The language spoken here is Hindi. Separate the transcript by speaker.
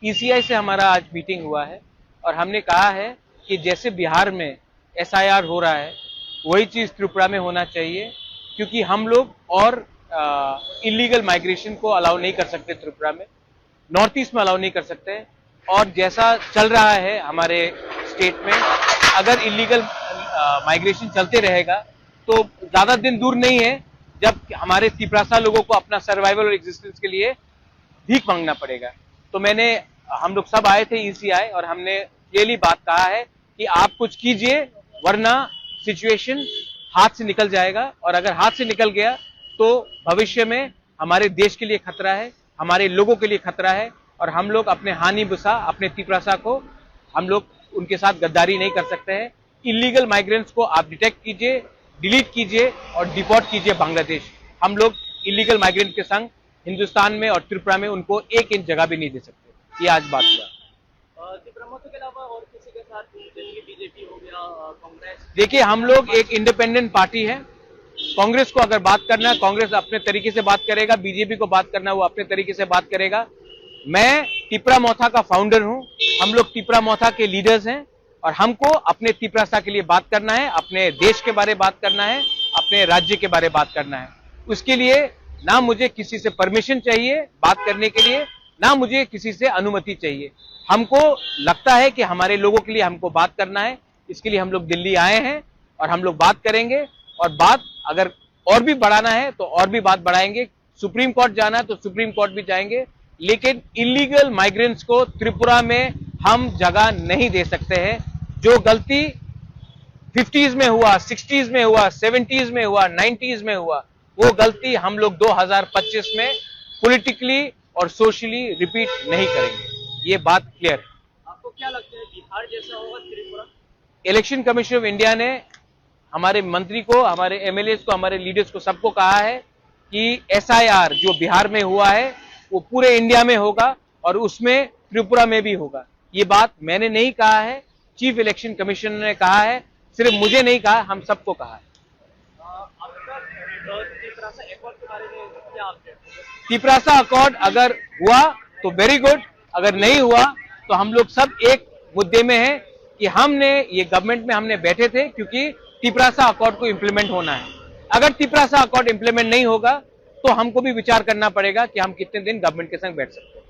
Speaker 1: ईसीआई से हमारा आज मीटिंग हुआ है और हमने कहा है कि जैसे बिहार में एसआईआर हो रहा है वही चीज़ त्रिपुरा में होना चाहिए, क्योंकि हम लोग और इलीगल माइग्रेशन को अलाउ नहीं कर सकते त्रिपुरा में, नॉर्थ ईस्ट में अलाउ नहीं कर सकते। और जैसा चल रहा है हमारे स्टेट में, अगर इलीगल माइग्रेशन चलते रहेगा तो ज़्यादा दिन दूर नहीं है जब हमारे तिपरासा लोगों को अपना सर्वाइवल और एग्जिस्टेंस के लिए भीख मांगना पड़ेगा। तो हम लोग सब आए थे ईसीआई और हमने क्लियरली बात कहा है कि आप कुछ कीजिए वरना सिचुएशन हाथ से निकल जाएगा, और अगर हाथ से निकल गया तो भविष्य में हमारे देश के लिए खतरा है, हमारे लोगों के लिए खतरा है, और हम लोग अपने हानि बुसा अपने तिपरासा को हम लोग उनके साथ गद्दारी नहीं कर सकते हैं। इलीगल माइग्रेंट्स को आप डिटेक्ट कीजिए, डिलीट कीजिए और डिपोर्ट कीजिए बांग्लादेश। हम लोग इलीगल माइग्रेंट के संग हिंदुस्तान में और त्रिपुरा में उनको 1 इंच जगह भी नहीं दे सकते। ये आज बात हुआ।
Speaker 2: त्रिपुरा के अलावा और किसी के साथ, जैसे कि बीजेपी हो गया, कांग्रेस?
Speaker 1: देखिए, हम लोग एक इंडिपेंडेंट पार्टी है। कांग्रेस को अगर बात करना है, कांग्रेस अपने तरीके से बात करेगा, बीजेपी को बात करना है वो अपने तरीके से बात करेगा। मैं तिपरा मोथा का फाउंडर हूं, हम लोग तिपरा मोथा के लीडर्स हैं और हमको अपने तिपरासा के लिए बात करना है, अपने देश के बारे में बात करना है, अपने राज्य के बारे में बात करना है। उसके लिए ना मुझे किसी से परमिशन चाहिए बात करने के लिए, ना मुझे किसी से अनुमति चाहिए। हमको लगता है कि हमारे लोगों के लिए हमको बात करना है, इसके लिए हम लोग दिल्ली आए हैं और हम लोग बात करेंगे, और बात अगर और भी बढ़ाना है तो और भी बात बढ़ाएंगे। सुप्रीम कोर्ट जाना है तो सुप्रीम कोर्ट भी जाएंगे, लेकिन इलीगल माइग्रेंट्स को त्रिपुरा में हम जगह नहीं दे सकते हैं। जो गलती 50s में हुआ, 60s में हुआ, 70s में हुआ, 90s में हुआ, वो गलती हम लोग 2025 में पॉलिटिकली और सोशली रिपीट नहीं करेंगे। ये बात क्लियर है।
Speaker 2: आपको क्या लगता है, बिहार जैसा होगा Tripura?
Speaker 1: Election commission of India ने हमारे मंत्री को, हमारे एमएलएस को, हमारे लीडर्स को, सबको कहा है कि एसआईआर जो बिहार में हुआ है वो पूरे इंडिया में होगा और उसमें त्रिपुरा में भी होगा। ये बात मैंने नहीं कहा है, चीफ इलेक्शन कमीशन ने कहा है, सिर्फ मुझे नहीं कहा, हम सबको कहा है। तिपरासा अकॉर्ड अगर हुआ तो वेरी गुड, अगर नहीं हुआ तो हम लोग सब एक मुद्दे में हैं कि हमने ये गवर्नमेंट में हमने बैठे थे क्योंकि तिपरासा अकॉर्ड को इंप्लीमेंट होना है। अगर तिपरासा अकॉर्ड इंप्लीमेंट नहीं होगा तो हमको भी विचार करना पड़ेगा कि हम कितने दिन गवर्नमेंट के संग बैठ सकते हैं।